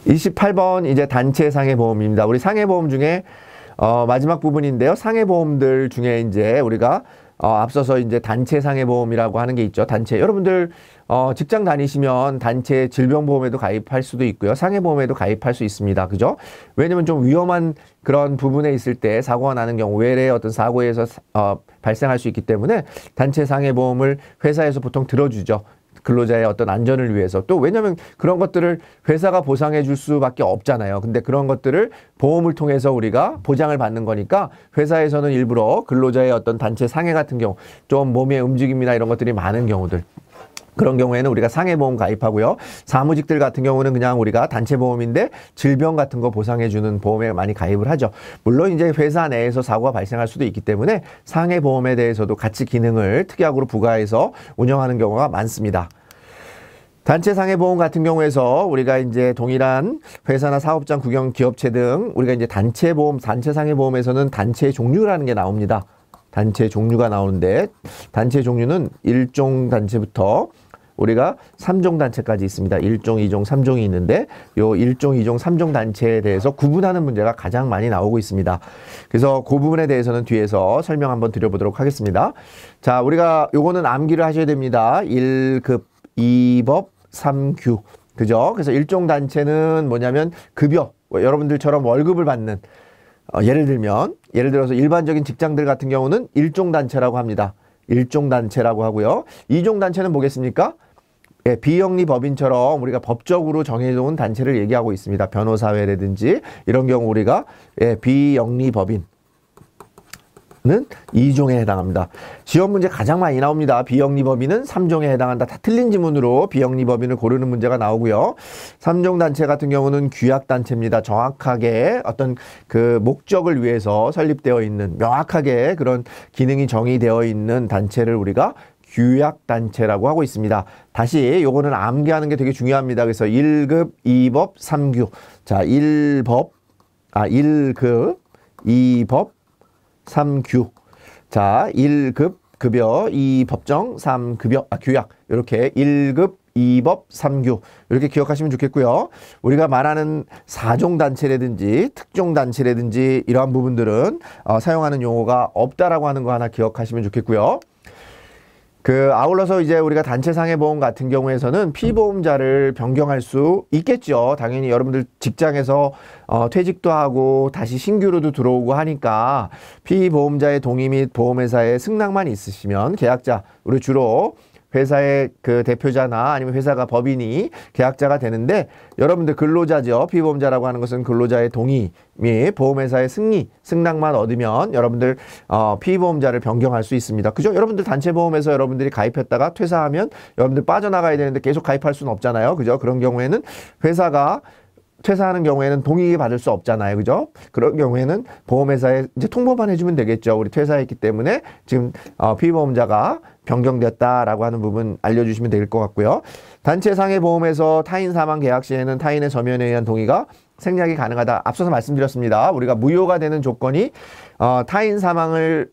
(28번) 이제 단체 상해보험입니다. 우리 상해보험 중에 마지막 부분인데요. 상해보험들 중에 이제 우리가 앞서서 이제 단체 상해보험이라고 하는 게 있죠. 단체. 여러분들 직장 다니시면 단체 질병보험에도 가입할 수도 있고요. 상해보험에도 가입할 수 있습니다. 그죠? 왜냐면 좀 위험한 그런 부분에 있을 때 사고가 나는 경우, 외래의 어떤 사고에서 발생할 수 있기 때문에 단체 상해보험을 회사에서 보통 들어주죠. 근로자의 어떤 안전을 위해서. 또 왜냐면 그런 것들을 회사가 보상해 줄 수밖에 없잖아요. 근데 그런 것들을 보험을 통해서 우리가 보장을 받는 거니까 회사에서는 일부러 근로자의 어떤 단체 상해 같은 경우, 좀 몸의 움직임이나 이런 것들이 많은 경우들, 그런 경우에는 우리가 상해보험 가입하고요. 사무직들 같은 경우는 그냥 우리가 단체보험인데 질병 같은 거 보상해주는 보험에 많이 가입을 하죠. 물론 이제 회사 내에서 사고가 발생할 수도 있기 때문에 상해보험에 대해서도 같이 기능을 특약으로 부과해서 운영하는 경우가 많습니다. 단체 상해보험 같은 경우에서 우리가 이제 동일한 회사나 사업장, 국영, 기업체 등 우리가 이제 단체보험, 단체 상해보험에서는 단체의 종류라는 게 나옵니다. 단체 종류가 나오는데 단체 종류는 1종 단체부터 우리가 3종 단체까지 있습니다. 1종, 2종, 3종이 있는데 요 1종, 2종, 3종 단체에 대해서 구분하는 문제가 가장 많이 나오고 있습니다. 그래서 그 부분에 대해서는 뒤에서 설명 한번 드려보도록 하겠습니다. 자, 우리가 요거는 암기를 하셔야 됩니다. 1급, 2법, 3규. 그죠? 그래서 1종 단체는 뭐냐면 급여, 여러분들처럼 월급을 받는, 예를 들어서 일반적인 직장들 같은 경우는 1종 단체라고 합니다. 1종 단체라고 하고요. 2종 단체는 뭐겠습니까? 예, 비영리 법인처럼 우리가 법적으로 정해놓은 단체를 얘기하고 있습니다. 변호사회라든지 이런 경우 우리가 비영리 법인 는 2종에 해당합니다. 시험 문제 가장 많이 나옵니다. 비영리법인은 3종에 해당한다. 다 틀린 지문으로 비영리법인을 고르는 문제가 나오고요. 3종 단체 같은 경우는 규약단체입니다. 정확하게 어떤 그 목적을 위해서 설립되어 있는, 명확하게 그런 기능이 정의되어 있는 단체를 우리가 규약단체라고 하고 있습니다. 다시 요거는 암기하는 게 되게 중요합니다. 그래서 1급, 2법, 3규. 자, 1급, 2법, 3규. 자, 1급 급여, 2법정, 3급여, 규약. 이렇게 1급, 2법, 3규. 이렇게 기억하시면 좋겠고요. 우리가 말하는 4종 단체라든지 특종 단체라든지 이러한 부분들은 사용하는 용어가 없다라고 하는 거 하나 기억하시면 좋겠고요. 아울러서 이제 우리가 단체 상해보험 같은 경우에서는 피보험자를 변경할 수 있겠죠. 당연히 여러분들 직장에서 퇴직도 하고 다시 신규로도 들어오고 하니까 피보험자의 동의 및 보험회사의 승낙만 있으시면 계약자, 우리 주로 회사의 그 대표자나 아니면 회사가 법인이 계약자가 되는데, 여러분들 근로자죠. 피보험자라고 하는 것은 근로자의 동의 및 보험회사의 승낙만 얻으면 여러분들 피보험자를 변경할 수 있습니다. 그죠? 여러분들 단체보험에서 여러분들이 가입했다가 퇴사하면 여러분들 빠져나가야 되는데 계속 가입할 수는 없잖아요. 그죠? 그런 경우에는 회사가 퇴사하는 경우에는 동의 받을 수 없잖아요. 그죠? 그런 경우에는 보험회사에 이제 통보만 해주면 되겠죠. 우리 퇴사했기 때문에 지금 피보험자가 변경되었다라고 하는 부분 알려주시면 될 것 같고요. 단체 상해보험에서 타인 사망 계약 시에는 타인의 서면에 의한 동의가 생략이 가능하다. 앞서서 말씀드렸습니다. 우리가 무효가 되는 조건이 타인 사망을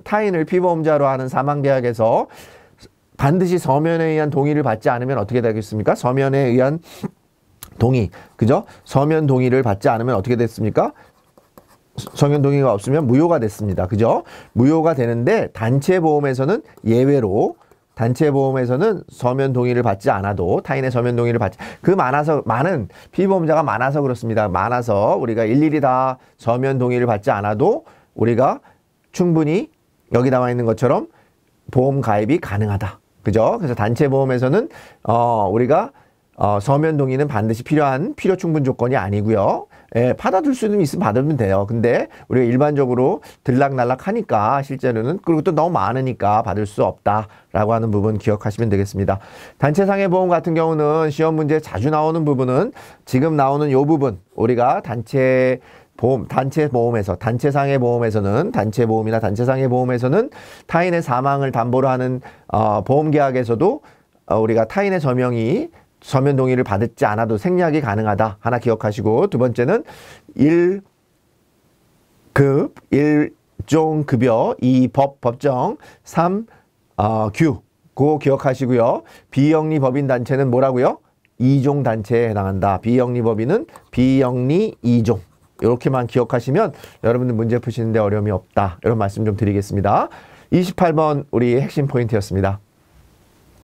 타인을 피보험자로 하는 사망 계약에서 반드시 서면에 의한 동의를 받지 않으면 어떻게 되겠습니까? 서면에 의한 동의, 그죠? 서면 동의를 받지 않으면 어떻게 됐습니까? 서면 동의가 없으면 무효가 됐습니다. 그죠? 무효가 되는데 단체 보험에서는 예외로, 단체 보험에서는 서면 동의를 받지 않아도, 타인의 서면 동의를 받지, 많은 피보험자가 많아서 그렇습니다. 많아서 우리가 일일이 다 서면 동의를 받지 않아도 우리가 충분히 여기 나와 있는 것처럼 보험 가입이 가능하다. 그죠? 그래서 단체 보험에서는 우리가 서면 동의는 반드시 필요 충분 조건이 아니고요. 받아둘 수는 있으면 받으면 돼요. 근데 우리가 일반적으로 들락날락 하니까 실제로는, 그리고 또 너무 많으니까 받을 수 없다라고 하는 부분 기억하시면 되겠습니다. 단체 상해보험 같은 경우는 시험 문제에 자주 나오는 부분은 지금 나오는 요 부분, 우리가 단체 보험에서, 단체 상해보험에서는, 단체 보험이나 단체 상해보험에서는 타인의 사망을 담보로 하는 보험 계약에서도 우리가 타인의 서면 동의를 받지 않아도 생략이 가능하다. 하나 기억하시고, 두 번째는 1급, 1종 급여, 2법, 법정, 3규. 그거 기억하시고요. 비영리 법인 단체는 뭐라고요? 2종 단체에 해당한다. 비영리 법인은 비영리 2종. 이렇게만 기억하시면 여러분들 문제 푸시는데 어려움이 없다. 이런 말씀 좀 드리겠습니다. 28번 우리 핵심 포인트였습니다.